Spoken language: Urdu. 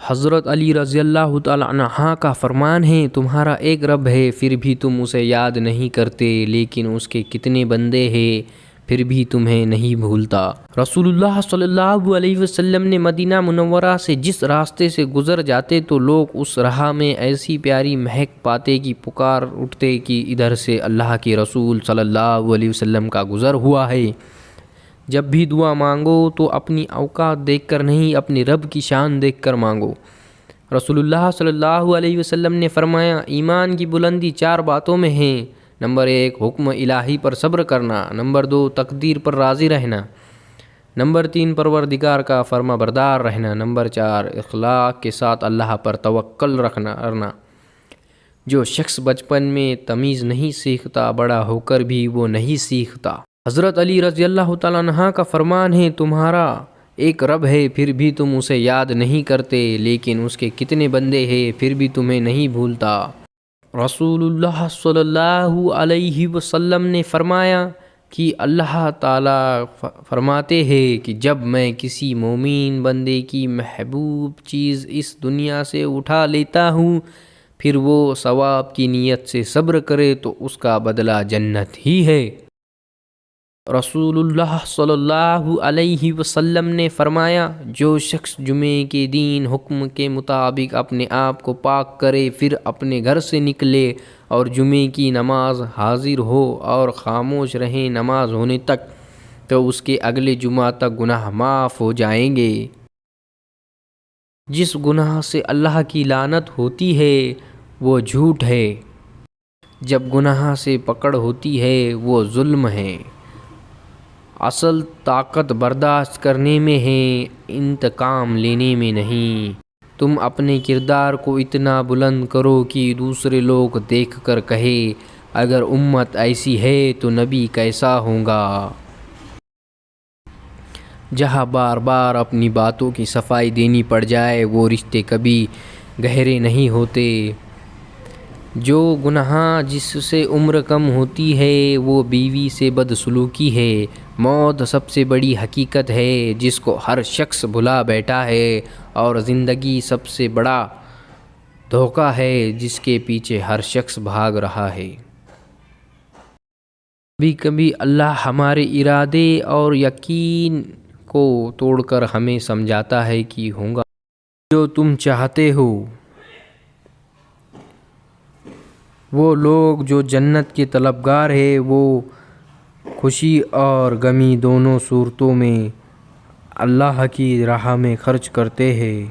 حضرت علی رضی اللہ تعالیٰ عنہ کا فرمان ہے، تمہارا ایک رب ہے پھر بھی تم اسے یاد نہیں کرتے، لیکن اس کے کتنے بندے ہیں پھر بھی تمہیں نہیں بھولتا۔ رسول اللہ صلی اللہ علیہ وسلم نے مدینہ منورہ سے جس راستے سے گزر جاتے تو لوگ اس راہ میں ایسی پیاری مہک پاتے کہ پکار اٹھتے کہ ادھر سے اللہ کے رسول صلی اللہ علیہ وسلم کا گزر ہوا ہے۔ جب بھی دعا مانگو تو اپنی اوقات دیکھ کر نہیں، اپنے رب کی شان دیکھ کر مانگو۔ رسول اللہ صلی اللہ علیہ وسلم نے فرمایا، ایمان کی بلندی 4 باتوں میں ہے۔ نمبر 1 حکم الہی پر صبر کرنا، نمبر 2 تقدیر پر راضی رہنا، نمبر 3 پروردگار کا فرما بردار رہنا، نمبر 4 اخلاق کے ساتھ اللہ پر توکل رکھنا۔ جو شخص بچپن میں تمیز نہیں سیکھتا بڑا ہو کر بھی وہ نہیں سیکھتا۔ حضرت علی رضی اللہ تعالیٰ عنہ کا فرمان ہے، تمہارا ایک رب ہے پھر بھی تم اسے یاد نہیں کرتے، لیکن اس کے کتنے بندے ہیں پھر بھی تمہیں نہیں بھولتا۔ رسول اللہ صلی اللہ علیہ وسلم نے فرمایا کہ اللہ تعالیٰ فرماتے ہیں کہ جب میں کسی مومن بندے کی محبوب چیز اس دنیا سے اٹھا لیتا ہوں پھر وہ ثواب کی نیت سے صبر کرے تو اس کا بدلہ جنت ہی ہے۔ رسول اللہ صلی اللہ علیہ وسلم نے فرمایا، جو شخص جمعے کے دن حکم کے مطابق اپنے آپ کو پاک کرے پھر اپنے گھر سے نکلے اور جمعے کی نماز حاضر ہو اور خاموش رہے نماز ہونے تک، تو اس کے اگلے جمعہ تک گناہ معاف ہو جائیں گے۔ جس گناہ سے اللہ کی لعنت ہوتی ہے وہ جھوٹ ہے، جب گناہ سے پکڑ ہوتی ہے وہ ظلم ہے۔ اصل طاقت برداشت کرنے میں ہے، انتقام لینے میں نہیں۔ تم اپنے کردار کو اتنا بلند کرو کہ دوسرے لوگ دیکھ کر کہے، اگر امت ایسی ہے تو نبی کیسا ہوگا۔ جہاں بار بار اپنی باتوں کی صفائی دینی پڑ جائے وہ رشتے کبھی گہرے نہیں ہوتے۔ جو گناہ جس سے عمر کم ہوتی ہے وہ بیوی سے بدسلوکی ہے۔ موت سب سے بڑی حقیقت ہے جس کو ہر شخص بھلا بیٹھا ہے، اور زندگی سب سے بڑا دھوکہ ہے جس کے پیچھے ہر شخص بھاگ رہا ہے۔ کبھی کبھی اللہ ہمارے ارادے اور یقین کو توڑ کر ہمیں سمجھاتا ہے کہ ہوگا جو تم چاہتے ہو۔ وہ لوگ جو جنت کے طلبگار ہیں وہ خوشی اور غمی دونوں صورتوں میں اللہ کی راہ میں خرچ کرتے ہیں۔